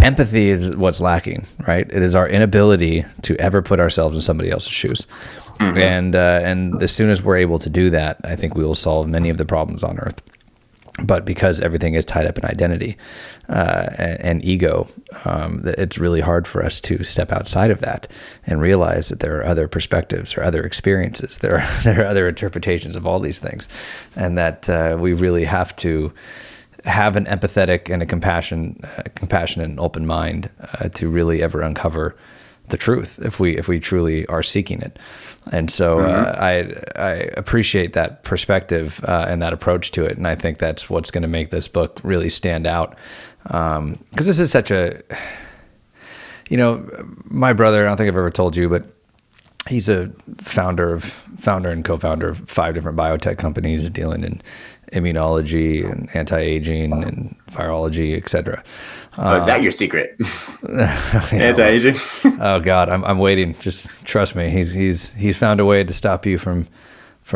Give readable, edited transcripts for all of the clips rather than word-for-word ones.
Empathy is what's lacking, right? It is our inability to ever put ourselves in somebody else's shoes. And as soon as we're able to do that, I think we will solve many of the problems on Earth. But because everything is tied up in identity and ego, it's really hard for us to step outside of that and realize that there are other perspectives or other experiences. There are other interpretations of all these things, and that we really have to have an empathetic and a compassionate and open mind to really ever uncover the truth if we truly are seeking it. And so I appreciate that perspective and that approach to it. And I think that's what's going to make this book really stand out. Because this is such a, my brother, I don't think I've ever told you, but he's a founder and co-founder of 5 different biotech companies dealing in immunology and anti-aging and virology, et cetera. Is that your secret? Anti-aging? Oh God, I'm waiting. Just trust me. He's found a way to stop you from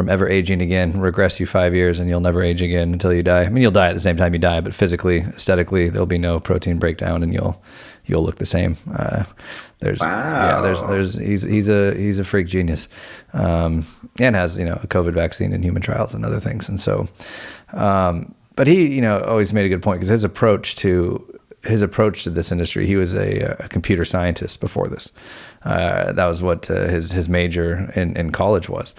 ever aging again, regress you 5 years, and you'll never age again until you die. I mean, you'll die at the same time you die, but physically, aesthetically, there'll be no protein breakdown, and you'll look the same. He's a freak genius, and has a COVID vaccine and human trials and other things. And so, but he always made a good point, because his approach to this industry, he was a computer scientist before this. That was what his major in college was.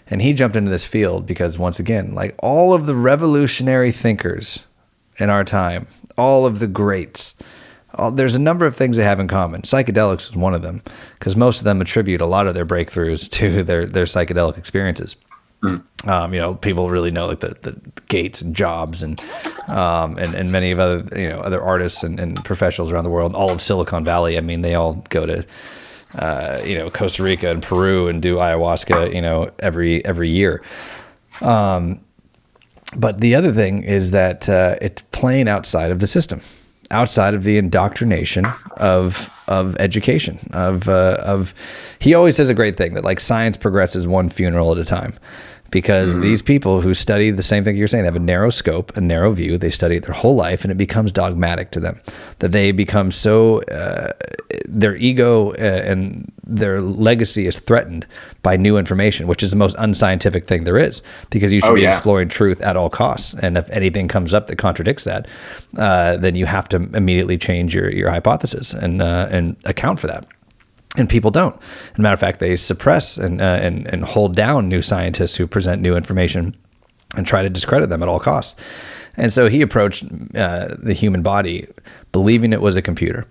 And he jumped into this field because, once again, like all of the revolutionary thinkers in our time, all of the greats, there's a number of things they have in common. Psychedelics is one of them, because most of them attribute a lot of their breakthroughs to their psychedelic experiences. People really know, like the Gates and Jobs and many of other artists and professionals around the world. All of Silicon Valley. I mean, they all go to Costa Rica and Peru and do ayahuasca every year. But the other thing is that it's playing outside of the system, outside of the indoctrination of education. He always says a great thing, that like science progresses one funeral at a time. Because these people who study the same thing you're saying, they have a narrow scope, a narrow view. They study it their whole life, and it becomes dogmatic to them, that they become so, their ego and their legacy is threatened by new information, which is the most unscientific thing there is, because you should be exploring truth at all costs. And if anything comes up that contradicts that, then you have to immediately change your hypothesis and account for that. And people don't. As a matter of fact, they suppress and hold down new scientists who present new information and try to discredit them at all costs. And so he approached the human body believing it was a computer.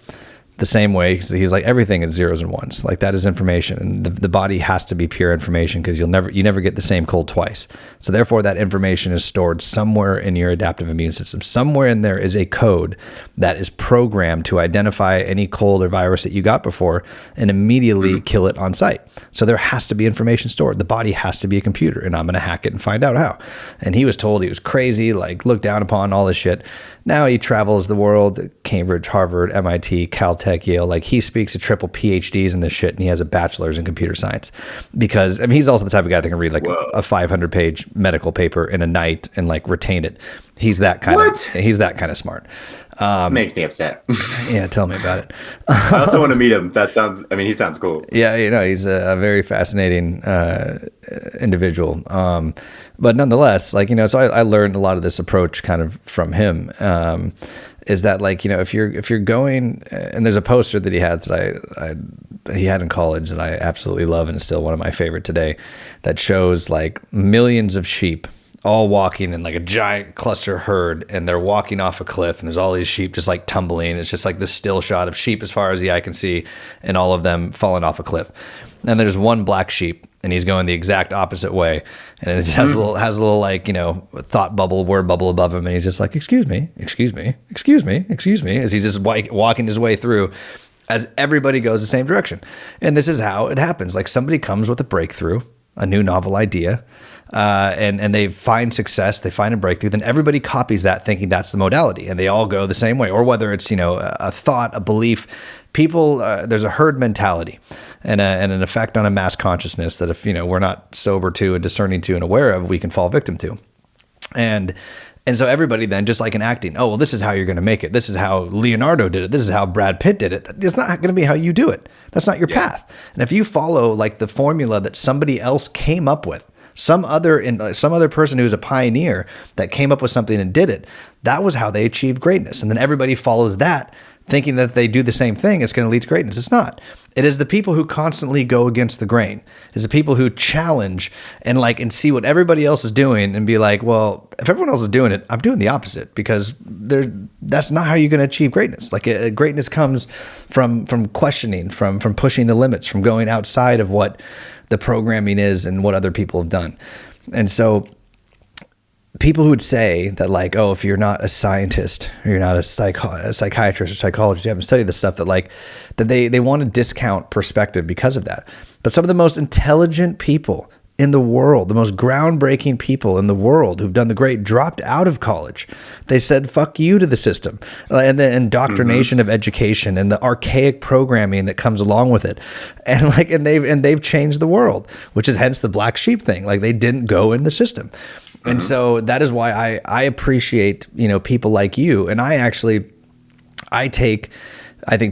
The same way, he's like, everything is zeros and ones. Like, that is information, and the body has to be pure information, because you never get the same cold twice. So therefore, that information is stored somewhere in your adaptive immune system. Somewhere in there is a code that is programmed to identify any cold or virus that you got before and immediately kill it on sight. So there has to be information stored. The body has to be a computer, and I'm going to hack it and find out how. And he was told he was crazy, like looked down upon, all this shit. Now he travels the world, Cambridge, Harvard, MIT, Caltech, Yale. Like, he speaks to triple PhDs in this shit, and he has a bachelor's in computer science. Because, I mean, he's also the type of guy that can read like a 500-page medical paper in a night and like retain it. He's that kind of smart. Makes me upset. Yeah, tell me about it. I also want to meet him. He sounds cool. Yeah, he's a very fascinating individual. But nonetheless, like, so I learned a lot of this approach kind of from him. Is that, like, if you're going, and there's a poster that he had he had in college that I absolutely love, and is still one of my favorite today, that shows like millions of sheep all walking in like a giant cluster herd, and they're walking off a cliff, and there's all these sheep just like tumbling. It's just like this still shot of sheep as far as the eye can see, and all of them falling off a cliff. And there's one black sheep, and he's going the exact opposite way, and it just has a little like, thought bubble, word bubble above him, and he's just like, excuse me, as he's just walking his way through, as everybody goes the same direction. And this is how it happens. Like, somebody comes with a breakthrough, a new novel idea, and they find success, they find a breakthrough, then everybody copies that, thinking that's the modality, and they all go the same way. Or whether it's, a thought, a belief, people, there's a herd mentality and an effect on a mass consciousness that if, we're not sober to and discerning to and aware of, we can fall victim to. And And so everybody then, just like in acting, oh, well, this is how you're going to make it. This is how Leonardo did it. This is how Brad Pitt did it. It's not going to be how you do it. That's not your path. And if you follow like the formula that somebody else came up with, some other person who's a pioneer that came up with something and did it, that was how they achieved greatness. And then everybody follows that, thinking that they do the same thing, it's going to lead to greatness. It's not. It is the people who constantly go against the grain. It's the people who challenge and see what everybody else is doing and be like, well, if everyone else is doing it, I'm doing the opposite, because that's not how you're going to achieve greatness. Like greatness comes from questioning, from pushing the limits, from going outside of what the programming is and what other people have done. And so people who would say that like, oh, if you're not a scientist or you're not a psychiatrist or psychologist, you haven't studied this stuff, that they want to discount perspective because of that. But some of the most intelligent people in the world, the most groundbreaking people in the world who've done the great, dropped out of college. They said, fuck you to the system and the indoctrination of education and the archaic programming that comes along with it. And they've changed the world, which is hence the black sheep thing. Like they didn't go in the system. And so that is why I appreciate, people like you. And I think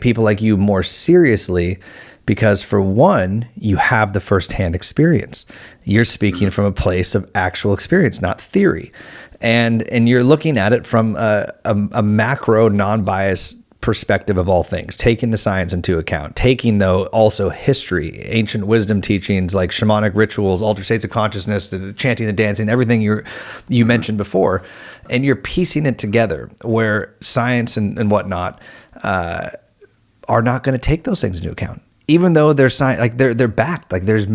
people like you more seriously, because for one, you have the firsthand experience. You're speaking from a place of actual experience, not theory. And you're looking at it from a macro, non-biased perspective of all things, taking the science into account, taking though also history, ancient wisdom teachings like shamanic rituals, altered states of consciousness, the chanting, the dancing, everything you mentioned before, and you're piecing it together where science and whatnot are not going to take those things into account, even though they're they're backed, like there's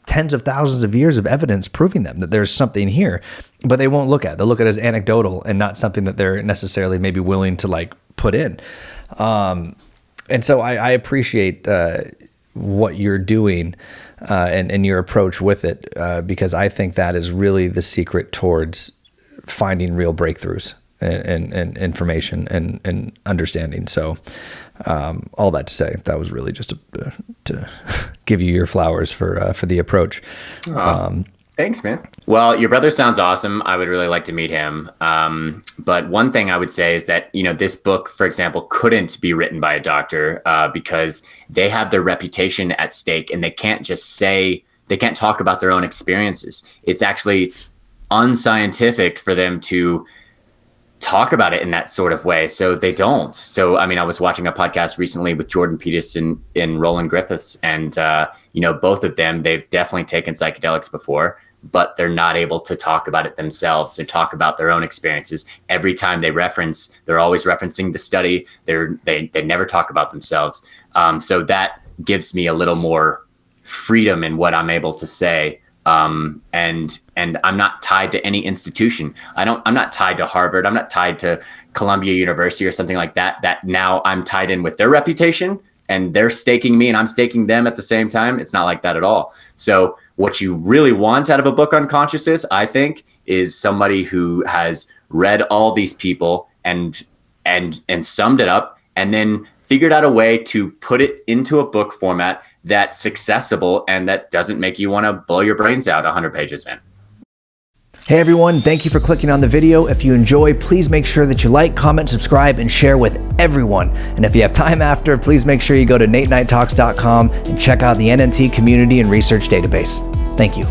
tens of thousands of years of evidence proving them that there's something here, but they won't look at it. They'll look at it as anecdotal and not something that they're necessarily maybe willing to put in. And so I appreciate what you're doing and your approach with it, because I think that is really the secret towards finding real breakthroughs and information and understanding. So all that to say, that was really just to give you your flowers for the approach. Thanks, man. Well, your brother sounds awesome. I would really like to meet him. But one thing I would say is that, this book, for example, couldn't be written by a doctor because they have their reputation at stake, and they can't talk about their own experiences. It's actually unscientific for them to talk about it in that sort of way. So they don't. So, I was watching a podcast recently with Jordan Peterson and Roland Griffiths, and, both of them, they've definitely taken psychedelics before, but they're not able to talk about it themselves and talk about their own experiences. Every time they're always referencing the study. They never talk about themselves. So that gives me a little more freedom in what I'm able to say. And I'm not tied to any institution. I'm not tied to Harvard. I'm not tied to Columbia University or something like that, that now I'm tied in with their reputation and they're staking me and I'm staking them at the same time. It's not like that at all. So what you really want out of a book on consciousness, I think, is somebody who has read all these people and summed it up and then figured out a way to put it into a book format that's accessible and that doesn't make you want to blow your brains out 100 pages in. Hey everyone, thank you for clicking on the video. If you enjoy, please make sure that you like, comment, subscribe, and share with everyone. And if you have time after, please make sure you go to nateknighttalks.com and check out the NNT community and research database. Thank you.